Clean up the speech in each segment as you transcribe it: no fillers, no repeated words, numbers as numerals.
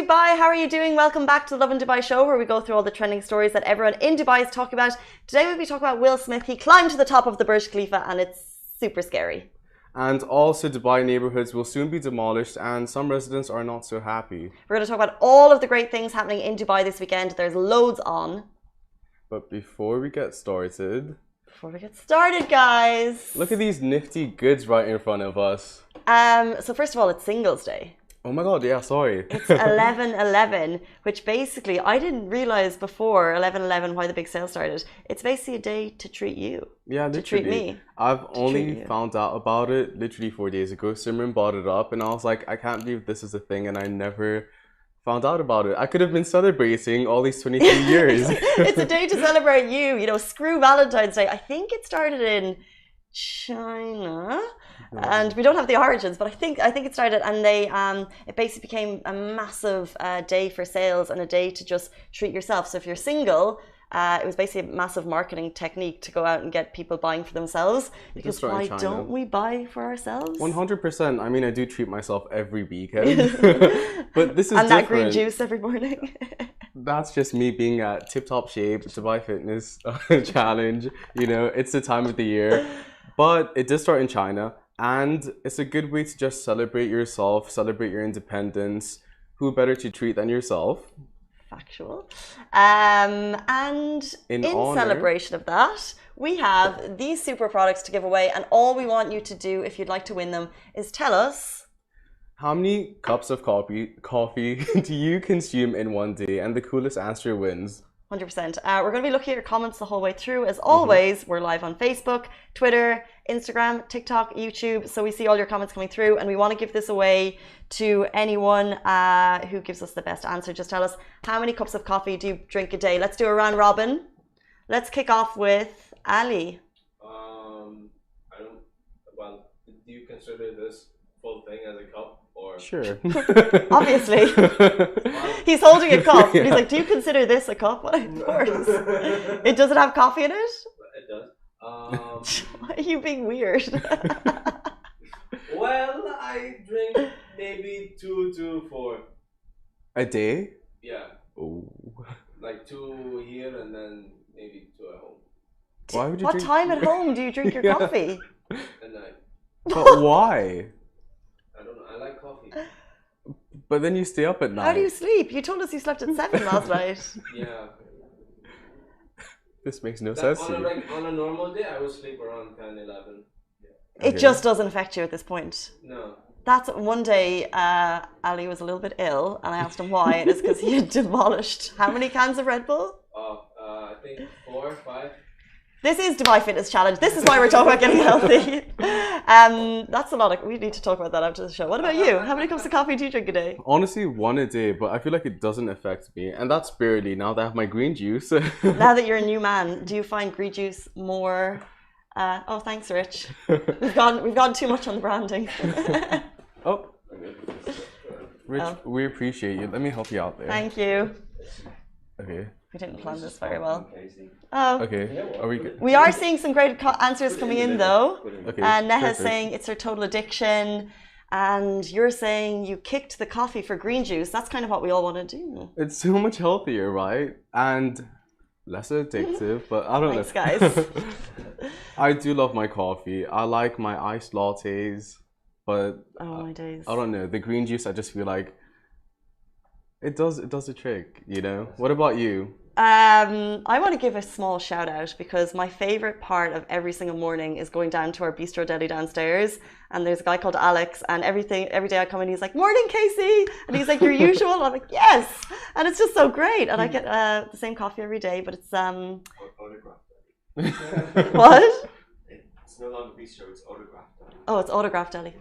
Dubai, how are you doing? Welcome back to the Lovin Dubai show, where we go through all the trending stories that everyone in Dubai is talking about. Today we'll be talking about Will Smith. He climbed to the top of the Burj Khalifa and it's super scary. And also Dubai neighborhoods will soon be demolished and some residents are not so happy. We're going to talk about all of the great things happening in Dubai this weekend. There's loads on. But before we get started, guys, look at these nifty goods right in front of us. So first of all, it's Singles Day. Oh my god, yeah, sorry. It's 11/11, which basically, I didn't realize before 11/11 why the big sale started. It's basically a day to treat you. Yeah, literally. To treat me. I've only found out about it literally 4 days ago. Simran brought it up and I was like, I can't believe this is a thing, and I never found out about it. I could have been celebrating all these 23 years. It's a day to celebrate you. You know, screw Valentine's Day. I think it started in China. And we don't have the origins, but I think it started, and it basically became a massive day for sales and a day to just treat yourself. So if you're single, it was basically a massive marketing technique to go out and get people buying for themselves. Because why don't we buy for ourselves? 100%. I mean, I do treat myself every weekend, but this is and different. That green juice every morning. That's just me being at tip-top shape. Dubai Fitness Challenge. You know, it's the time of the year, but it did start in China. And it's a good way to just celebrate yourself, celebrate your independence. Who better to treat than yourself? Factual. And in celebration of that, we have these super products to give away. And all we want you to do, if you'd like to win them, is tell us how many cups of coffee do you consume in one day? And the coolest answer wins. 100%. We're going to be looking at your comments the whole way through. As always, we're live on Facebook, Twitter, Instagram, TikTok, YouTube. So we see all your comments coming through, and we want to give this away to anyone who gives us the best answer. Just tell us, how many cups of coffee do you drink a day? Let's do a round robin. Let's kick off with Ali. Well, do you consider this full thing as a cup? Or? Sure. Obviously. He's holding a cup. And he's like, do you consider this a cup? Well, of course. Does it have coffee in it? It does. Why are you being weird? Well, I drink maybe 2 to 4. A day? Yeah. Oh. Like 2 here and then maybe 2 at home. Why would you What time at home do you drink your coffee? At night. But why? I don't know. I like coffee. But then you stay up at night. How do you sleep? You told us you slept at 7 last night. Yeah. This makes no sense to you. On a normal day, I would sleep around 10, 11. Yeah. It just doesn't affect you at this point. No. That's one day Ali was a little bit ill, and I asked him why, and it's because he had demolished how many cans of Red Bull? I think 4, 5. This is Dubai Fitness Challenge. This is why we're talking about getting healthy. That's a lot of. We need to talk about that after the show. What about you? How many cups of coffee do you drink a day? Honestly, 1 a day, but I feel like it doesn't affect me, and that's barely now that I have my green juice. Now that you're a new man, do you find green juice more? Oh, thanks, Rich. We've gone too much on the branding. Oh, Rich, we appreciate you. Let me help you out there. Thank you. Okay. We didn't plan this very well. Oh. Okay. Are we good? We are seeing some great answers coming in, though. Okay. Neha's saying it's her total addiction. And you're saying you kicked the coffee for green juice. That's kind of what we all want to do. It's so much healthier, right? And less addictive, but I don't know. Thanks, guys. I do love my coffee. I like my iced lattes, but my days. I don't know. The green juice, I just feel like it does the trick, you know? What about you? I want to give a small shout out because my favorite part of every single morning is going down to our bistro deli downstairs, and there's a guy called Alex, and every day I come in, he's like, "Morning, Casey," and he's like, "Your usual?" I'm like, "Yes," and it's just so great, and I get the same coffee every day, but it's Autograph. What? It's no longer bistro, it's autograph. Oh, it's autograph deli.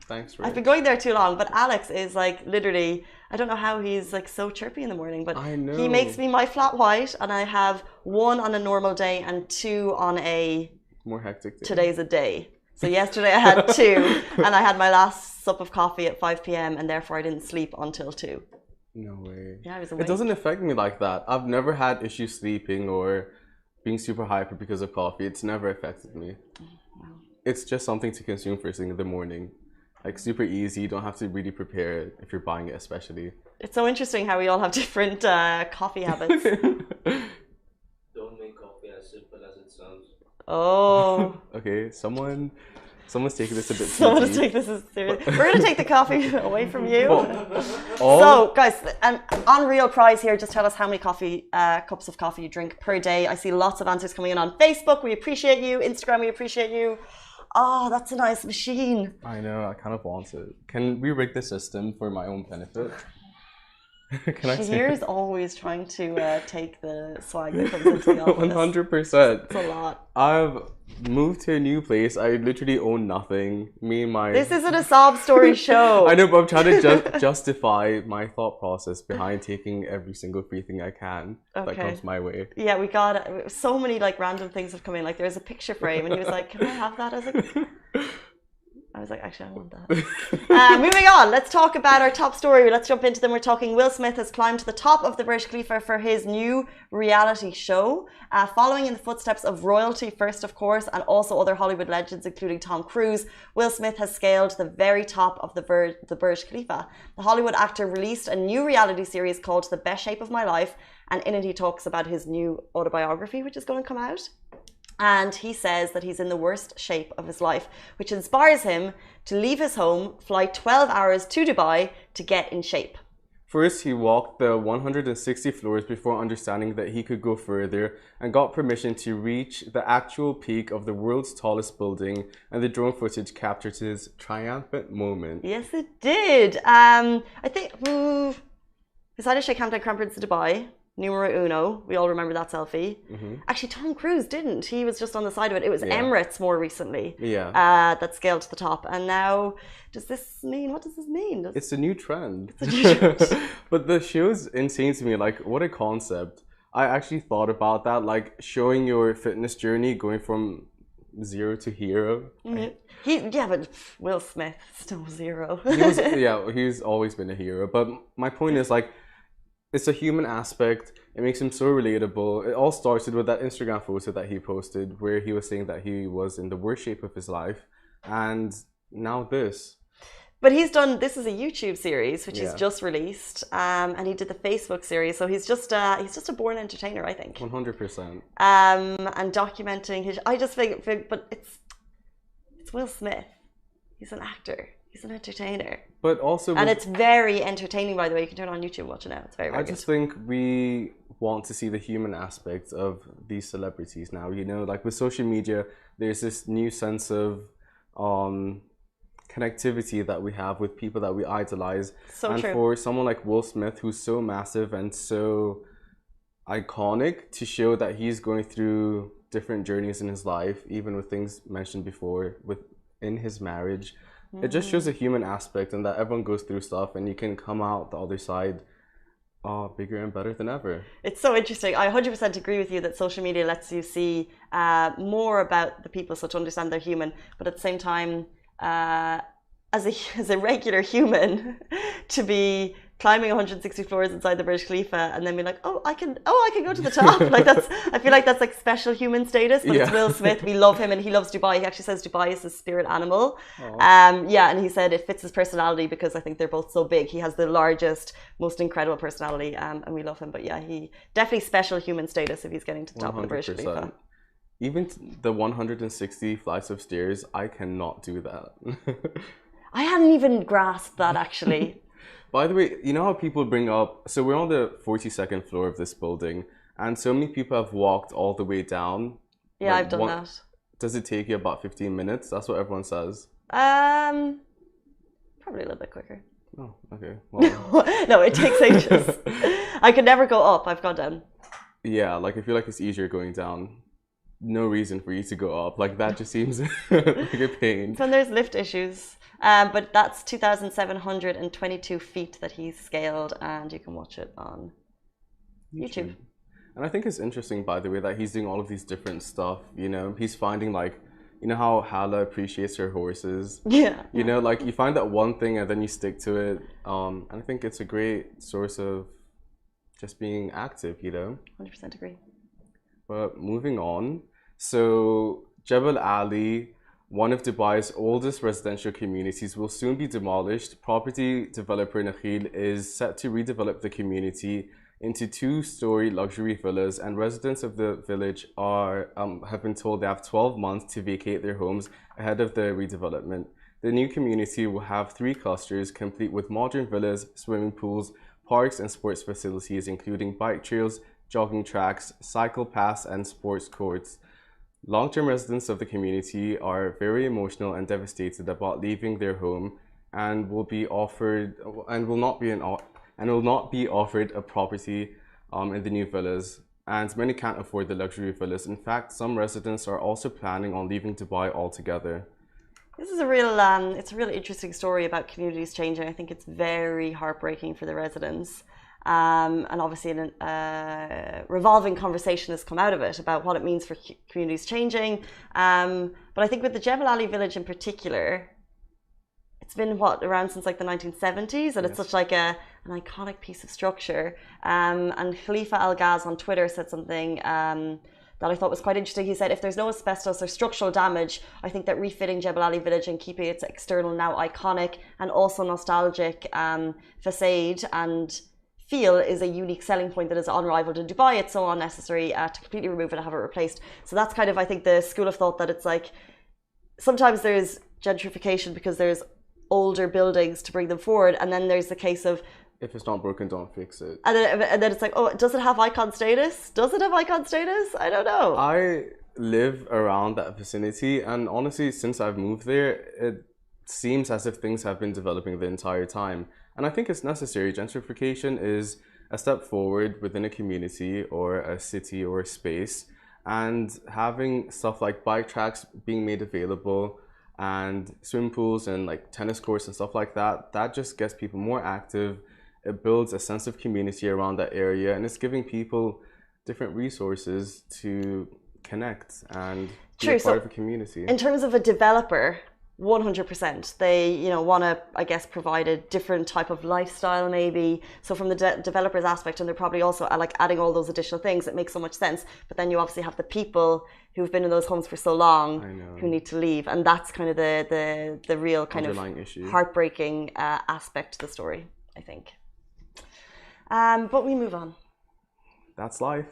Thanks, Rich. I've been going there too long, but Alex is like literally, I don't know how he's like so chirpy in the morning, but I know. He makes me my flat white, and I have 1 on a normal day and 2 on a more hectic day. Today's a day. So yesterday I had 2, and I had my last sup of coffee at 5 p.m. and therefore I didn't sleep until 2. No way. Yeah, I was awake. It doesn't affect me like that. I've never had issues sleeping or being super hyper because of coffee. It's never affected me. Wow. It's just something to consume first thing in the morning. Like super easy. You don't have to really prepare it if you're buying it, especially. It's so interesting how we all have different coffee habits. Don't make coffee as simple as it sounds. Oh. Okay, someone's taking this a bit too Someone deep. take this as serious. We're going to take the coffee away from you. All- So, guys, on real prize here, just tell us how many cups of coffee you drink per day. I see lots of answers coming in on Facebook. We appreciate you. Instagram, we appreciate you. Oh, that's a nice machine. I know, I kind of want it. Can we rig the system for my own benefit? Can I say Shahir's always trying to take the swag that comes into the office. 100%. It's a lot. I've moved to a new place. I literally own nothing. Me and my... This isn't a sob story show. I know, but I'm trying to justify my thought process behind taking every single free thing I can that comes my way. Yeah, we got it. So many like random things have come in. Like there's a picture frame, and he was like, "Can I have that as a?" I was like, "Actually, I want that." Moving on, let's talk about our top story. Let's jump into them. We're talking Will Smith has climbed to the top of the Burj Khalifa for his new reality show, following in the footsteps of royalty first, of course, and also other Hollywood legends, including Tom Cruise. Will Smith has scaled the very top of the Burj Khalifa. The Hollywood actor released a new reality series called The Best Shape of My Life, and in it he talks about his new autobiography, which is going to come out. And he says that he's in the worst shape of his life, which inspires him to leave his home, fly 12 hours to Dubai to get in shape. First, he walked the 160 floors before understanding that he could go further and got permission to reach the actual peak of the world's tallest building, and the drone footage captured his triumphant moment. Yes, it did. I think decided to shake hands with Crown Prince of Dubai. Numero uno. We all remember that selfie. Mm-hmm. Actually, Tom Cruise didn't. He was just on the side of it. It was Emirates more recently that scaled to the top. And now, what does this mean? It's a new trend. It's a new trend. But the show's insane to me. Like, what a concept. I actually thought about that, like showing your fitness journey going from 0 to hero. Mm-hmm. But Will Smith, still 0. He's always been a hero. But my point is, like, it's a human aspect. It makes him so relatable. It all started with that Instagram photo that he posted where he was saying that he was in the worst shape of his life. And now this. But this is a YouTube series, which he's just released. And he did the Facebook series. So he's just a born entertainer, I think. 100%. And documenting I just think, but it's Will Smith. He's an actor. He's an entertainer. But also... And it's very entertaining, by the way. You can turn it on YouTube and watch it now. It's very, very I just think we want to see the human aspect of these celebrities now. You know, like with social media, there's this new sense of connectivity that we have with people that we idolize. So true. For someone like Will Smith, who's so massive and so iconic, to show that he's going through different journeys in his life, even with things mentioned before in his marriage. It just shows a human aspect and that everyone goes through stuff and you can come out the other side bigger and better than ever. It's so interesting. I 100% agree with you that social media lets you see more about the people, so to understand they're human. But at the same time, as a regular human, to be climbing 160 floors inside the Burj Khalifa and then be like, I can go to the top. Like I feel like that's like special human status. But it's Will Smith. We love him and he loves Dubai. He actually says Dubai is his spirit animal. And he said it fits his personality because I think they're both so big. He has the largest, most incredible personality, and we love him. But yeah, he definitely special human status if he's getting to the top 100%. Of the Burj Khalifa. Even the 160 flights of stairs, I cannot do that. I hadn't even grasped that actually. By the way, you know how people bring up, so we're on the 42nd floor of this building, and so many people have walked all the way down. Yeah, I've done that. Does it take you about 15 minutes? That's what everyone says. Probably a little bit quicker. Oh, okay. Well. No, it takes ages. I could never go up. I've gone down. Yeah, like I feel like it's easier going down. No reason for you to go up. Like that just seems like a pain. When there's lift issues. But that's 2,722 feet that he's scaled, and you can watch it on YouTube. And I think it's interesting, by the way, that he's doing all of these different stuff. You know, he's finding like, you know how Hala appreciates her horses. Yeah. You know, like you find that one thing and then you stick to it. And I think it's a great source of just being active. You know. 100% agree. But moving on, so Jebel Ali. one of Dubai's oldest residential communities will soon be demolished. Property developer Nakheel is set to redevelop the community into two-story luxury villas, and residents of the village have been told they have 12 months to vacate their homes ahead of the redevelopment. The new community will have 3 clusters, complete with modern villas, swimming pools, parks and sports facilities, including bike trails, jogging tracks, cycle paths, and sports courts. Long-term residents of the community are very emotional and devastated about leaving their home, and will not be offered a property in the new villas. And many can't afford the luxury villas. In fact, some residents are also planning on leaving Dubai altogether. This is it's a really interesting story about communities changing. I think it's very heartbreaking for the residents. And obviously a revolving conversation has come out of it about what it means for communities changing. But I think with the Jebel Ali village in particular, it's been around since like the 1970s, and it's such like an iconic piece of structure. And Khalifa Al Ghaz on Twitter said something that I thought was quite interesting. He said, if there's no asbestos or structural damage, I think that refitting Jebel Ali village and keeping its external, now iconic and also nostalgic facade and feel is a unique selling point that is unrivaled in Dubai. It's so unnecessary to completely remove it and have it replaced. So that's kind of, I think, the school of thought that it's like, sometimes there's gentrification because there's older buildings to bring them forward, and then there's the case of, if it's not broken, don't fix it. And then it's like, oh, does it have icon status? Does it have icon status? I don't know. I live around that vicinity, and honestly, since I've moved there, it seems as if things have been developing the entire time. And I think it's necessary. Gentrification is a step forward within a community or a city or a space, and having stuff like bike tracks being made available and swim pools and like tennis courts and stuff like that, that just gets people more active. It builds a sense of community around that area, and it's giving people different resources to connect and be a part of a community. In terms of a developer, 100%, they want to, I guess, provide a different type of lifestyle maybe. So from the developer's aspect, and they're probably also like adding all those additional things, it makes so much sense. But then you obviously have the people who've been in those homes for so long who need to leave, and that's kind of the real kind of heartbreaking aspect to the story, I think. But we move on. That's life.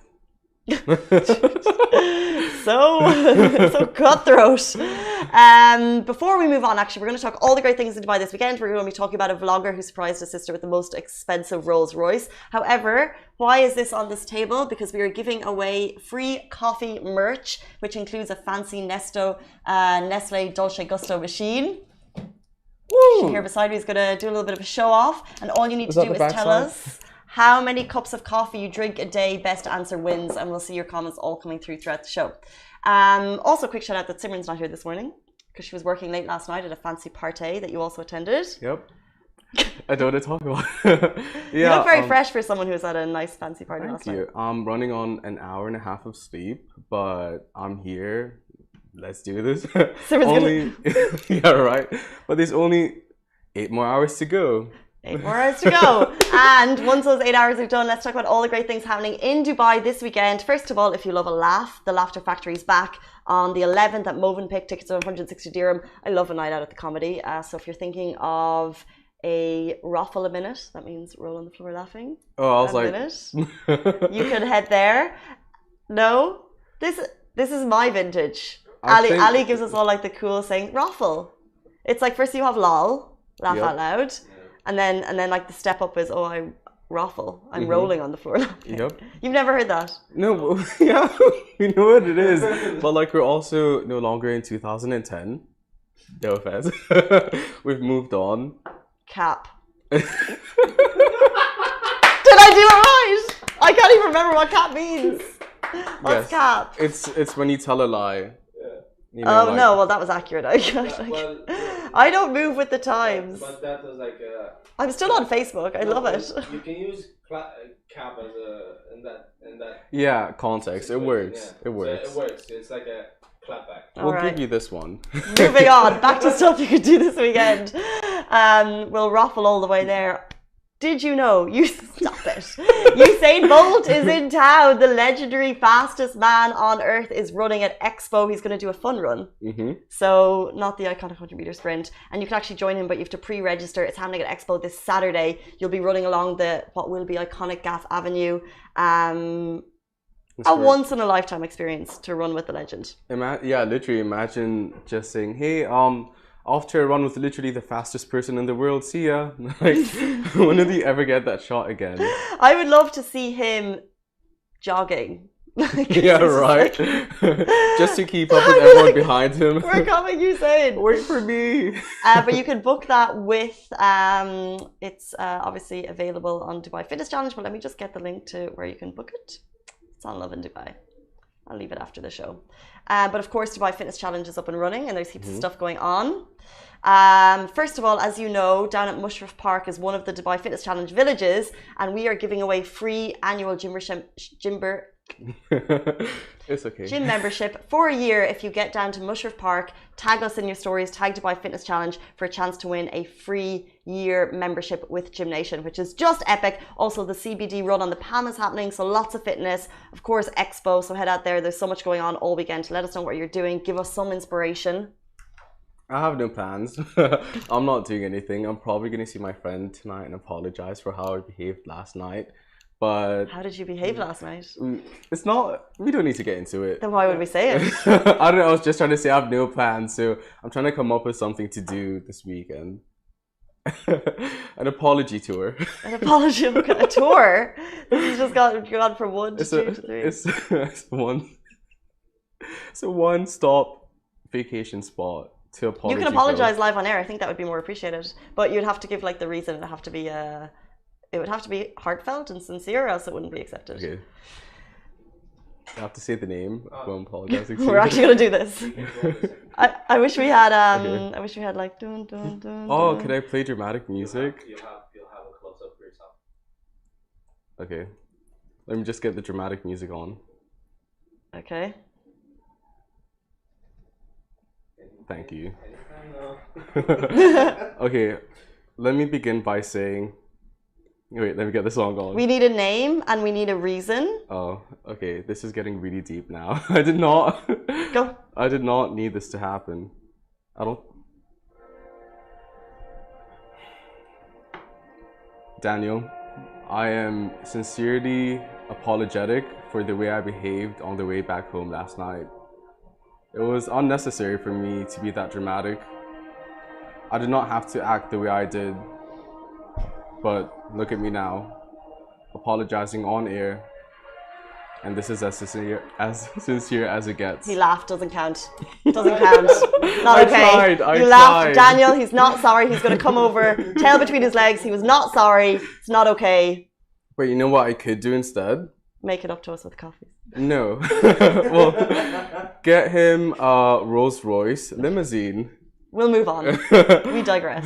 so cutthroat. Before we move on, actually, we're going to talk all the great things in Dubai this weekend. We're going to be talking about a vlogger who surprised his sister with the most expensive Rolls Royce. However, why is this on this table? Because we are giving away free coffee merch, which includes a fancy Nestle Dolce Gusto machine. Woo! Here beside me is going to do a little bit of a show off, and all you need to do is tell us how many cups of coffee you drink a day. Best answer wins, and we'll see your comments all coming through throughout the show. Also, quick shout out that Simran's not here this morning because she was working late last night at a fancy party that you also attended. Yep. I don't want to talk about You look very fresh for someone who was at a nice fancy party last night. Thank you. I'm running on an hour and a half of sleep, but I'm here. Let's do this. Yeah, right. But there's only 8 more hours to go. 8 more hours to go. And once those 8 hours are done, let's talk about all the great things happening in Dubai this weekend. First of all, if you love a laugh, the Laughter Factory is back on the 11th at Movenpick. Tickets are 160 dirham. I love a night out at the comedy. So if you're thinking of a raffle a minute, that means roll on the floor laughing. Oh, I was like, you could head there. No, this is my vintage. Ali gives us all like the cool saying raffle. It's like first you have lol, laugh out loud. And then like the step up is, oh, I raffle. I'm rolling on the floor. Yep. You've never heard that? No, yeah, we know what it is. But like we're also no longer in 2010. No offense. We've moved on. Cap. Did I do it right? I can't even remember what cap means. What's cap? It's when you tell a lie. You know, oh, like, no, well, that was accurate. I don't move with the times. But that was like I'm still on Facebook. I love it. You can use cap as in that. Yeah, context. It works. Yeah. It works. So it works. It's like a clapback. We'll give you this one. Moving on. Back to stuff you could do this weekend. We'll raffle all the way there. Did you know? You stop it. Usain Bolt is in town. The legendary fastest man on earth is running at Expo. He's going to do a fun run. So not the iconic 100-meter sprint. And you can actually join him, but you have to pre-register. It's happening at Expo this Saturday. You'll be running along what will be iconic Gaff Avenue. A once-in-a-lifetime experience to run with the legend. Yeah, literally imagine just saying, hey, after a run with literally the fastest person in the world, see ya. Like, when did he ever get that shot again? I would love to see him jogging. Yeah, right. Just to keep up with everyone behind him. We're coming, Usain. Wait for me. But you can book that with, it's obviously available on Dubai Fitness Challenge, but let me just get the link to where you can book it. It's on Lovin Dubai. I'll leave it after the show. But of course, Dubai Fitness Challenge is up and running and there's heaps of stuff going on. First of all, as you know, down at Mushrif Park is one of the Dubai Fitness Challenge villages, and we are giving away free annual It's okay. Gym membership for a year if you get down to Mushrif Park, tag us in your stories, tag Dubai Fitness Challenge for a chance to win a free year membership with Gym Nation, which is just epic. Also, the CBD run on the Palm is happening, so lots of fitness. Of course, Expo, so head out there. There's so much going on all weekend. Let us know what you're doing. Give us some inspiration. I have no plans. I'm not doing anything. I'm probably going to see my friend tonight and apologize for how I behaved last night. But how did you behave last night? It's not, we don't need to get into it. Then why would we say it? I don't know, I was just trying to say I have no plans, so I'm trying to come up with something to do this weekend. An apology tour. An apology, a tour? This has just gone from 1 to 2 to 3. It's a one-stop vacation spot to apology. You can apologize live on air. I think that would be more appreciated. But you'd have to give like the reason. It would have to be heartfelt and sincere, or else it wouldn't be accepted. Okay. I have to say the name. I'm apologizing. We're actually gonna do this. I wish we had I wish we had like dun dun dun. Oh, can I play dramatic music? You'll have a close up for yourself. Okay. Let me just get the dramatic music on. Okay. Thank you. Okay. Let me begin by saying. Wait, let me get the song on. We need a name and we need a reason. Oh, okay. This is getting really deep now. I did not need this to happen. Daniel, I am sincerely apologetic for the way I behaved on the way back home last night. It was unnecessary for me to be that dramatic. I did not have to act the way I did. But look at me now, apologizing on air, and this is as sincere as it gets. He laughed, doesn't count. Doesn't count. Not okay. I laughed, Daniel. He's not sorry. He's going to come over, tail between his legs. He was not sorry. It's not okay. But you know what I could do instead? Make it up to us with coffee. No. Well, get him a Rolls Royce limousine. We'll move on. We digress.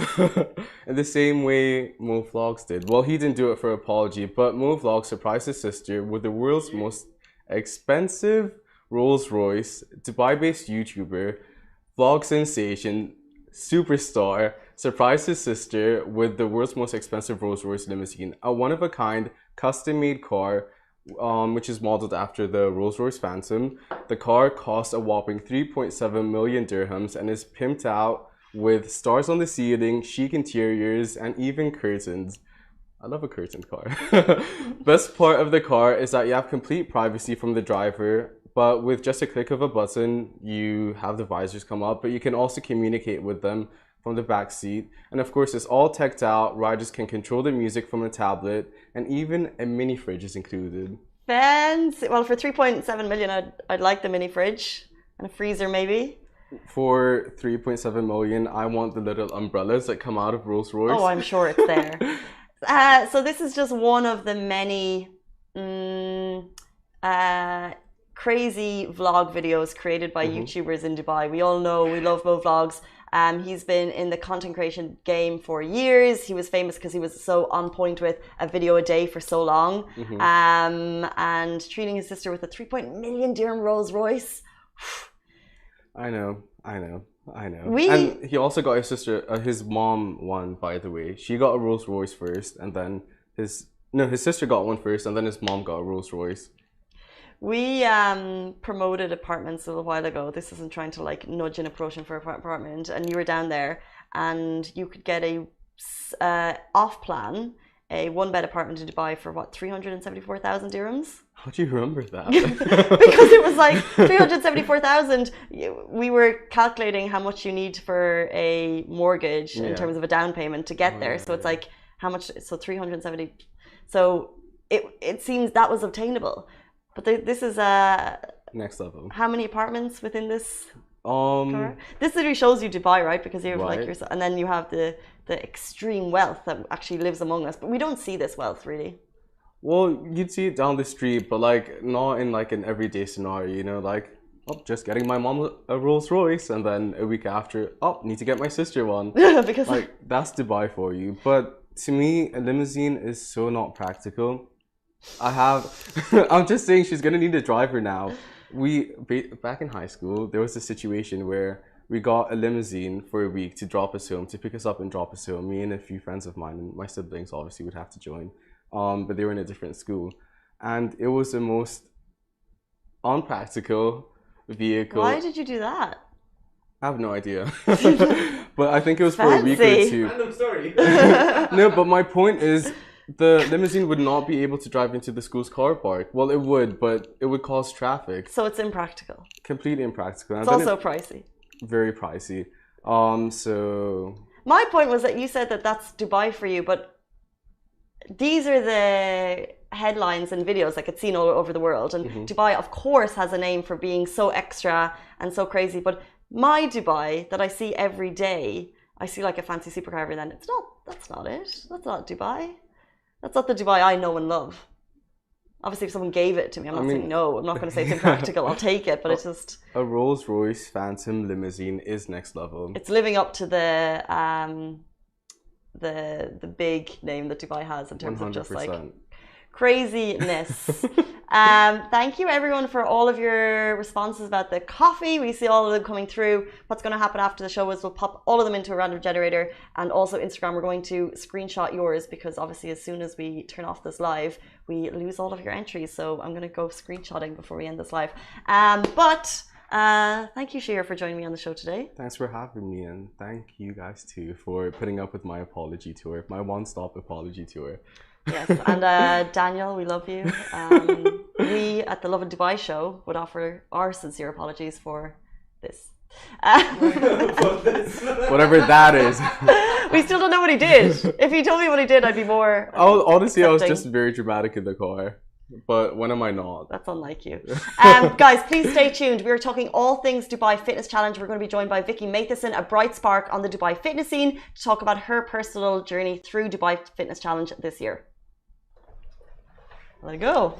In the same way Mo Vlogs did. Well, he didn't do it for apology, but Mo Vlogs surprised his sister with the world's most expensive Rolls Royce. Dubai-based YouTuber, vlog sensation, superstar, surprised his sister with the world's most expensive Rolls Royce limousine, a one-of-a-kind, custom-made car, which is modeled after the Rolls-Royce Phantom. The car costs a whopping 3.7 million dirhams and is pimped out with stars on the ceiling, chic interiors, and even curtains. I love a curtained car. Best part of the car is that you have complete privacy from the driver, but with just a click of a button, you have the visors come up, but you can also communicate with them from the back seat. And of course, it's all teched out. Riders can control the music from a tablet, and even a mini fridge is included. Fancy. Well, for 3.7 million, I'd like the mini fridge and a freezer maybe. For 3.7 million, I want the little umbrellas that come out of Rolls Royce. Oh, I'm sure it's there. So this is just one of the many crazy vlog videos created by YouTubers in Dubai. We all know, we love Mo Vlogs. He's been in the content creation game for years. He was famous because he was so on point with a video a day for so long. And treating his sister with a 3 million dirham Rolls Royce. I know, I know, I know. We- And he also got his mom one, by the way. She got a Rolls Royce first, and then his sister got one first, and then his mom got a Rolls Royce. We promoted apartments a little while ago. This isn't trying to like nudge in a promotion for an apartment, and you were down there, and you could get a off plan, a 1-bed apartment in Dubai for what, 374,000 dirhams? How do you remember that? Because it was like 374,000. We were calculating how much you need for a mortgage in Yeah. terms of a down payment to get there. So it's like how much? So 370. So it seems that was obtainable. But this is Next level. how many apartments within this Um, car? This literally shows you Dubai, right? Because you have like Right. your, and then you have the extreme wealth that actually lives among us. But we don't see this wealth really. well, you'd see it down the street, but like not in like an everyday scenario, you know, like, oh, just getting my mom a Rolls Royce, and then a week after, oh, need to get my sister one. Because Like, that's Dubai for you. But to me, a limousine is so not practical. I'm just saying she's gonna need a driver now. Back in high school, there was a situation where we got a limousine for a week to drop us home, to pick us up and drop us home. Me and a few friends of mine, and my siblings obviously would have to join. But they were in a different school. And it was the most unpractical vehicle. why did you do that? I have no idea. But I think it was for a week or Fancy. two. Random story. No, but my point is, the limousine would not be able to drive into the school's car park. Well, it would, but it would cause traffic. So it's impractical. Completely impractical. And It's then also pricey. very pricey. So My point was that you said that that's Dubai for you, but these are the headlines and videos that get seen all over the world. And Dubai, of course, has a name for being so extra and so crazy. But my Dubai that I see every day, I see like a fancy supercar every then. That's not it. That's not Dubai. That's not the Dubai I know and love. Obviously, if someone gave it to me, I'm not saying no. I'm not going to say it's impractical. I'll take it, but it's just a Rolls Royce Phantom limousine is next level. it's living up to the big name that Dubai has in terms of just like 100%. craziness. Thank you everyone for all of your responses about the coffee. We see all of them coming through. What's going to happen after the show is we'll pop all of them into a random generator, and also Instagram, we're going to screenshot yours because obviously as soon as we turn off this live, we lose all of your entries. So I'm going to go screenshotting before we end this live. Thank you, Shira, for joining me on the show today. Thanks for having me, and thank you guys too for putting up with my apology tour, my one-stop apology tour. Yes, and Daniel, we love you. We at the Lovin Dubai show would offer our sincere apologies for this. Whatever that is. We still don't know what he did. If he told me what he did, I'd be more. Honestly, I was accepting. just very dramatic in the car. But when am I not? That's unlike you. Guys, please stay tuned. We are talking all things Dubai Fitness Challenge. We're going to be joined by Vicky Matheson, a bright spark on the Dubai fitness scene, to talk about her personal journey through Dubai Fitness Challenge this year. Let it go.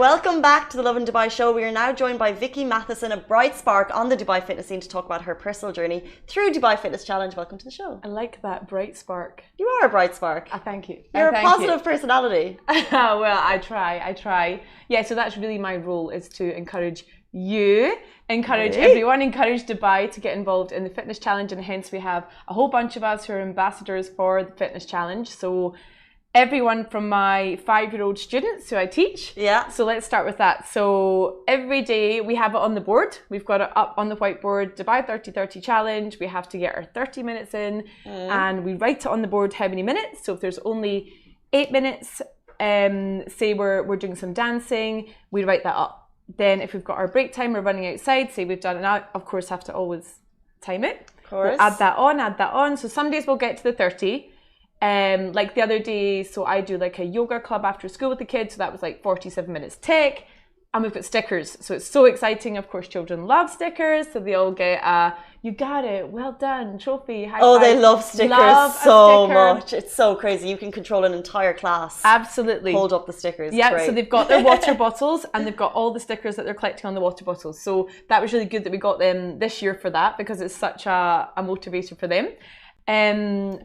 Welcome back to the Lovin Dubai show. We are now joined by Vicky Matheson, a bright spark on the Dubai fitness scene, to talk about her personal journey through Dubai Fitness Challenge. Welcome to the show. I like that, bright spark. You are a bright spark. Thank you. You're a positive personality. Well, I try. Yeah, so that's really my role, is to encourage you, encourage everyone, encourage Dubai to get involved in the fitness challenge, and hence we have a whole bunch of us who are ambassadors for the fitness challenge. So everyone from my 5-year-old students who I teach. Yeah. So let's start with that. So every day we have it on the board. We've got it up on the whiteboard, Dubai 30-30 challenge. We have to get our 30 minutes in and we write it on the board how many minutes. So if there's only 8 minutes, say we're doing some dancing, we write that up. Then if we've got our break time, we're running outside, say we've done it now, of course have to always time it. Of course. We'll add that on. So some days we'll get to the 30. Like the other day, so I do like a yoga club after school with the kids, so that was like 47 minutes tick. And we've got stickers, so it's so exciting. Of course, children love stickers, so they all get a "you got it, well done" trophy. High five. They love stickers so much. It's so crazy. You can control an entire class. Absolutely. Hold up the stickers. Yeah, great. So they've got their water bottles and they've got all the stickers that they're collecting on the water bottles. So that was really good that we got them this year for that, because it's such a motivator for them.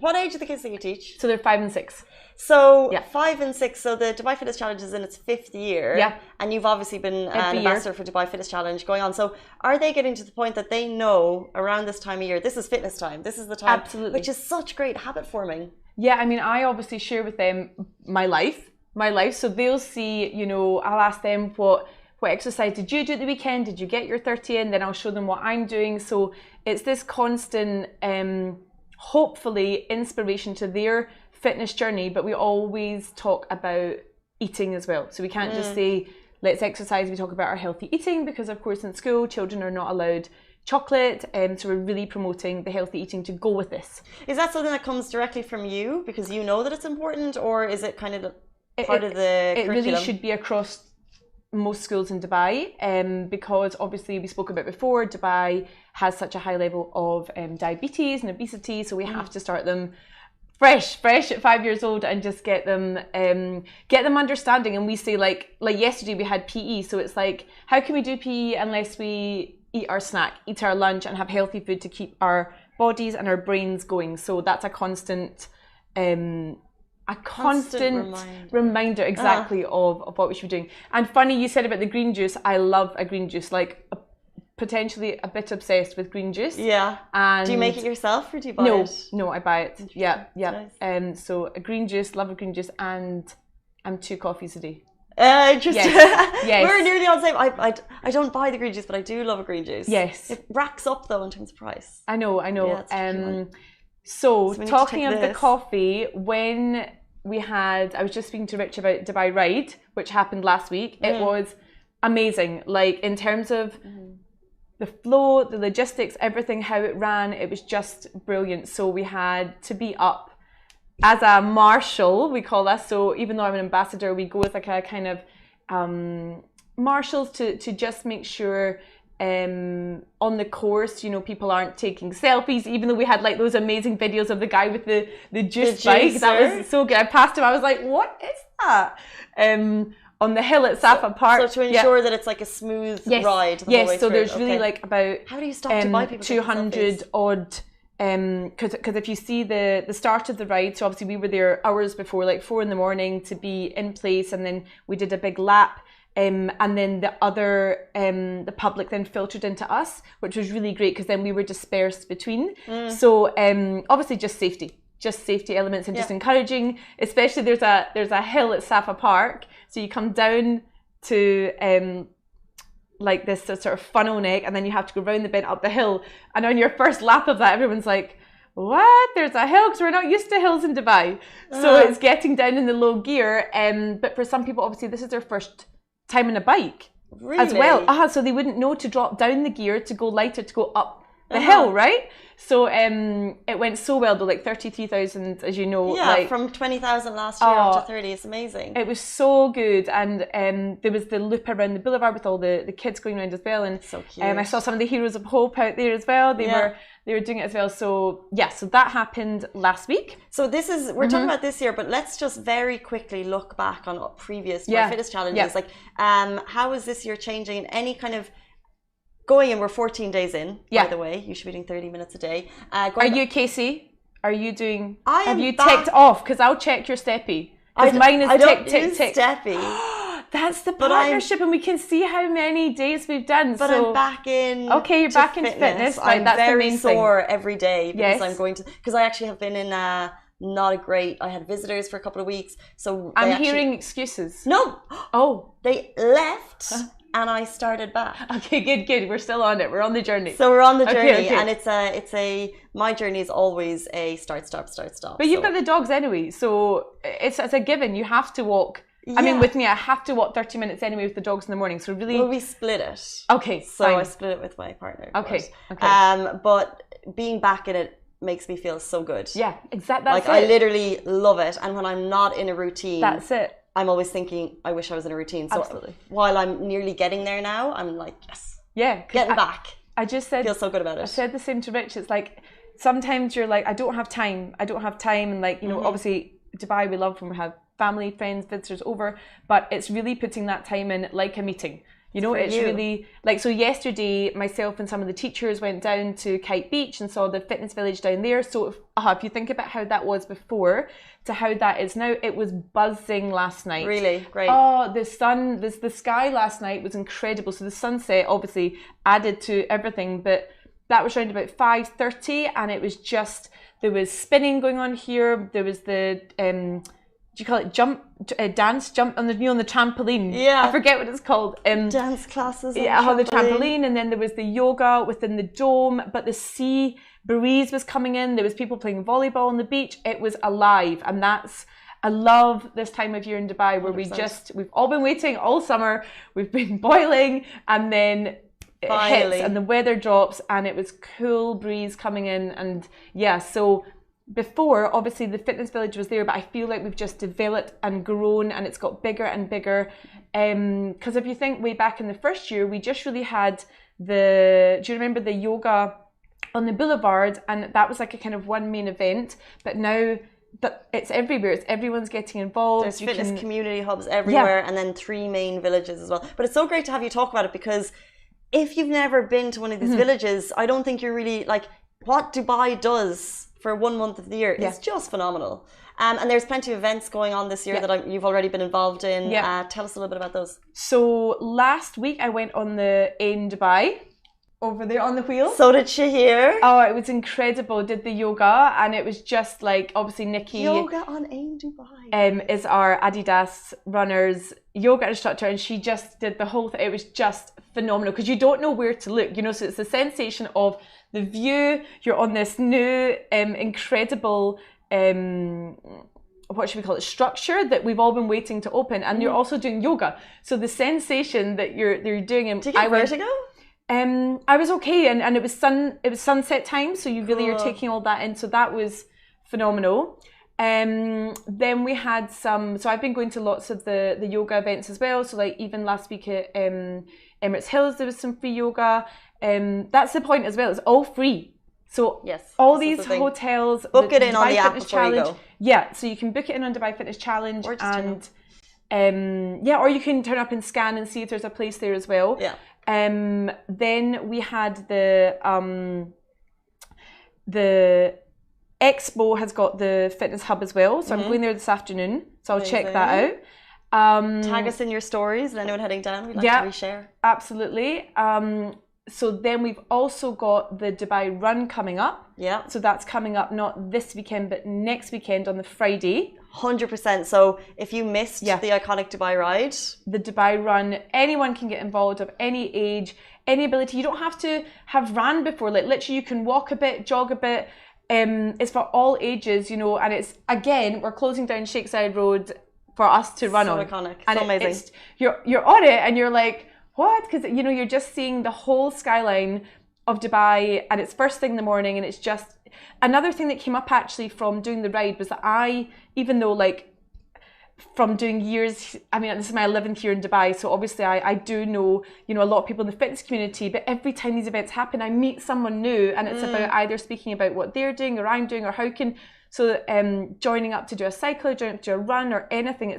What age are the kids that you teach? So they're 5 and 6. So 5 and 6. So the Dubai Fitness Challenge is in its 5th year. Yeah. And you've obviously been an ambassador for Dubai Fitness Challenge going on. So are they getting to the point that they know around this time of year, this is fitness time, this is the time, Absolutely. which is such great habit forming? Yeah, I mean, I obviously share with them my life. So they'll see, you know, I'll ask them what exercise did you do at the weekend? Did you get your 30 in? Then I'll show them what I'm doing. So it's this constant, hopefully, inspiration to their fitness journey, but we always talk about eating as well. So we can't just say, let's exercise. We talk about our healthy eating, because of course in school, children are not allowed chocolate. So we're really promoting the healthy eating to go with this. Is that something that comes directly from you because you know that it's important, or is it kind of part of the curriculum? It really should be across most schools in Dubai, because obviously we spoke about before, Dubai has such a high level of diabetes and obesity, so we have to start them fresh at 5 years old and just get them understanding. And we say like yesterday we had PE, so it's like, how can we do PE unless we eat our snack, eat our lunch, and have healthy food to keep our bodies and our brains going? So that's a constant reminder exactly of what we should be doing. And funny you said about the green juice. I love a green juice, like potentially a bit obsessed with green juice. Yeah. And do you make it yourself, or do you buy it? No, I buy it. Yeah. Nice. So a green juice, love a green juice, and 2 coffees a day. Interesting. Yes. We're nearly on the same. I don't buy the green juice, but I do love a green juice. Yes. It racks up though in terms of price. I know. Yeah, so talking of the coffee, when I was just speaking to Rich about Dubai Ride, which happened last week. It was amazing. Like in terms of the flow, the logistics, everything, how it ran, it was just brilliant. So we had to be up as a marshal, we call us. So even though I'm an ambassador, we go with like a kind of marshals to just make sure on the course, you know, people aren't taking selfies, even though we had like those amazing videos of the guy with the juice bike. That was so good. I passed him, I was like, what is that? On the hill at Safa Park. So to ensure that it's like a smooth ride the whole way so through. There's really like about how do you stop Dubai people 200 odd, because if you see the start of the ride, so obviously we were there hours before, like 4 a.m. to be in place, and then we did a big lap. And then the public then filtered into us, which was really great because then we were dispersed between. So obviously just safety elements, and just encouraging, especially there's a hill at Safa Park. So you come down to like this sort of funnel neck, and then you have to go round the bend up the hill. And on your first lap of that, everyone's like, what? There's a hill? Because we're not used to hills in Dubai. So it's getting down in the low gear. But for some people, obviously, this is their first time on a bike as well. So they wouldn't know to drop down the gear, to go lighter, to go up the hill, right? So it went so well, though, like 33,000, as you know. Yeah, like, from 20,000 last year up to 30, it's amazing. It was so good, and there was the loop around the boulevard with all the kids going around as well, and so cute. I saw some of the Heroes of Hope out there as well. They were doing it as well. So yeah, so that happened last week. So we're talking about this year, but let's just very quickly look back on previous fitness challenges. Like, how is this year changing in any kind of going in? We're 14 days in, by the way. You should be doing 30 minutes a day. Are you, Casey? Are you doing? Have you ticked off? Because I'll check your Steppy. Because mine is tick. Steppy. That's the partnership, and we can see how many days we've done. But I'm back in. Okay, you're back in fitness. Right, I'm that's very the main sore thing. every day because I'm going to. Because I actually have been in not a great. I had visitors for a couple of weeks, so I'm hearing excuses. No. Oh, they left. And I started back. Okay, good. We're still on it. We're on the journey. So we're on the journey, okay. And my journey is always a start, stop. But you've got the dogs anyway, so it's a given. You have to walk. Yeah. I mean, with me, I have to walk 30 minutes anyway with the dogs in the morning. So really, well, we split it. Okay, so fine. I split it with my partner. Okay. But being back in it makes me feel so good. Yeah, exactly. Like I literally love it, and when I'm not in a routine, that's it. I'm always thinking, I wish I was in a routine. So absolutely. While I'm nearly getting there now, I'm like, yes. Yeah. Getting back. I just said. I feel so good about it. I said the same to Rich. It's like, sometimes you're like, I don't have time. And like, you know, obviously Dubai, we love when we have family, friends, visitors over, but it's really putting that time in like a meeting. You know, it's really like, so yesterday myself and some of the teachers went down to Kite Beach and saw the fitness village down there. So if you think about how that was before to how that is now, it was buzzing last night. Really? Great. Oh, the sun, the sky last night was incredible. So the sunset obviously added to everything, but that was around about 5:30 and it was just, there was spinning going on here. There was the, do you call it dance jump on the trampoline? Yeah, I forget what it's called. Dance classes. On the trampoline, and then there was the yoga within the dome. But the sea breeze was coming in. There was people playing volleyball on the beach. It was alive, and I love this time of year in Dubai where 100%. We've all been waiting all summer. We've been boiling, and then it hits, and the weather drops, and it was cool breeze coming in, and so. Before, obviously, the fitness village was there, but I feel like we've just developed and grown and it's got bigger and bigger. Because if you think way back in the first year, we just really had do you remember the yoga on the boulevard? And that was like a kind of one main event. But now that it's everywhere, everyone's getting involved. There's fitness community hubs everywhere, and then 3 main villages as well. But it's so great to have you talk about it because if you've never been to one of these villages, I don't think you're really like what Dubai does for 1 month of the year is just phenomenal. And there's plenty of events going on this year that you've already been involved in. Tell us a little bit about those. So last week I went on the in Dubai, over there on the wheel. So did Shahir. Oh, it was incredible. Did the yoga and it was just like, obviously Nikki. Yoga on in Dubai. Is our Adidas runners yoga instructor and she just did the whole thing. It was just phenomenal because you don't know where to look, you know, so it's the sensation of the view, you're on this new incredible what should we call it, structure that we've all been waiting to open, and you're also doing yoga, so the sensation that you're doing. Did you get vertigo? I was okay, and it was sunset time, so you really are taking all that in, so that was phenomenal. Then we had so I've been going to lots of the yoga events as well, so like even last week at Emirates Hills there was some free yoga. That's the point as well, it's all free. So all these hotels, book it in on the app before you go. Yeah, so you can book it in on Dubai Fitness Challenge, or just or you can turn up and scan and see if there's a place there as well. Yeah. Then we had the Expo has got the fitness hub as well, so I'm going there this afternoon, so I'll check that out. Tag us in your stories and anyone heading down, we'd like to reshare. Absolutely. So then we've also got the Dubai Run coming up. Yeah. So that's coming up not this weekend, but next weekend on the Friday. 100%. So if you missed the iconic Dubai ride, the Dubai Run, anyone can get involved of any age, any ability. You don't have to have ran before. Like literally, you can walk a bit, jog a bit. It's for all ages, you know. And it's again, we're closing down Sheikh Zayed Road for us to run on. So iconic. And so amazing. You're on it, and you're like, what? Because you know you're just seeing the whole skyline of Dubai, and it's first thing in the morning, and it's just another thing that came up actually from doing the ride was that even though like from doing years, I mean, this is my 11th year in Dubai, so obviously I do know, you know, a lot of people in the fitness community, but every time these events happen, I meet someone new, and it's about either speaking about what they're doing or I'm doing, or how can, so joining up to do a cycle, joining up to do a run or anything,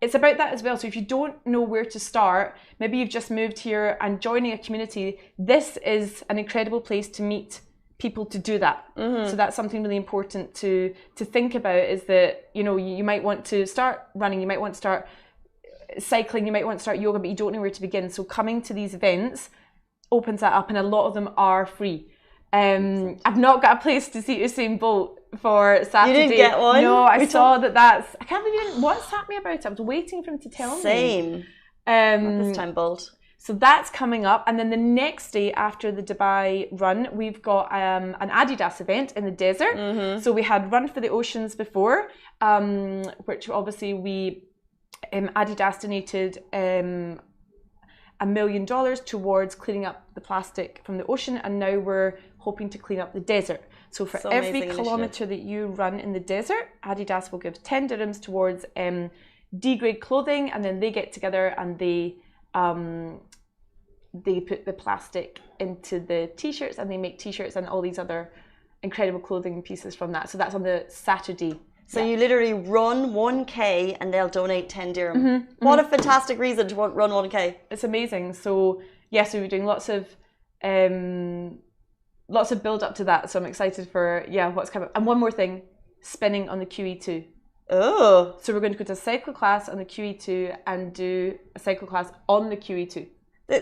it's about that as well. So if you don't know where to start, maybe you've just moved here and joining a community, this is an incredible place to meet people to do that. So that's something really important to think about, is that, you know, you might want to start running, you might want to start cycling, you might want to start yoga, but you don't know where to begin. So coming to these events opens that up, and a lot of them are free. I've not got a place to see Usain Bolt for Saturday. You didn't get one? No, I saw that's, I can't believe you didn't WhatsApp me about it. I was waiting for him to tell me. Same. Not this time, Bolt. So that's coming up, and then the next day after the Dubai run, we've got an Adidas event in the desert. So we had Run for the Oceans before, which obviously Adidas donated $1 million towards cleaning up the plastic from the ocean, and now we're hoping to clean up the desert. So for every kilometre that you run in the desert, Adidas will give 10 dirhams towards D-grade clothing, and then they get together and they put the plastic into the t-shirts, and they make t-shirts and all these other incredible clothing pieces from that. So that's on the Saturday. So you literally run 1K and they'll donate 10 dirham. What a fantastic reason to run 1K. It's amazing. So yes, we're doing lots of build up to that. So I'm excited for what's coming. And one more thing, spinning on the QE2. Oh. So we're going to go to a cycle class on the QE2 and do a cycle class on the QE2.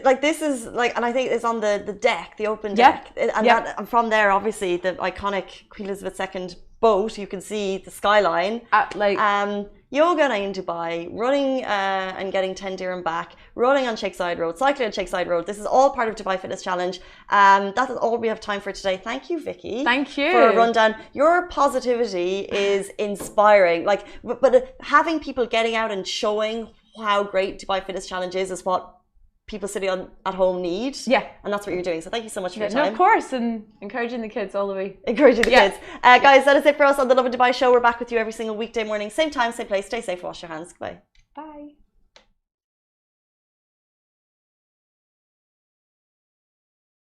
Like this is like, and I think it's on the deck, the open deck, and from there, obviously, the iconic Queen Elizabeth II boat. You can see the skyline. Yoga in Dubai, running and getting 10 dirham back, running on Sheikh Zayed Road, cycling on Sheikh Zayed Road. This is all part of Dubai Fitness Challenge. That is all we have time for today. Thank you, Vicky. Thank you for a rundown. Your positivity is inspiring. Like, but having people getting out and showing how great Dubai Fitness Challenge is what people sitting at home need. Yeah. And that's what you're doing. So thank you so much for your time. No, of course. And encouraging the kids all the way. Encouraging the kids. Guys, that is it for us on the Lovin Dubai show. We're back with you every single weekday morning. Same time, same place. Stay safe, wash your hands. Goodbye. Bye.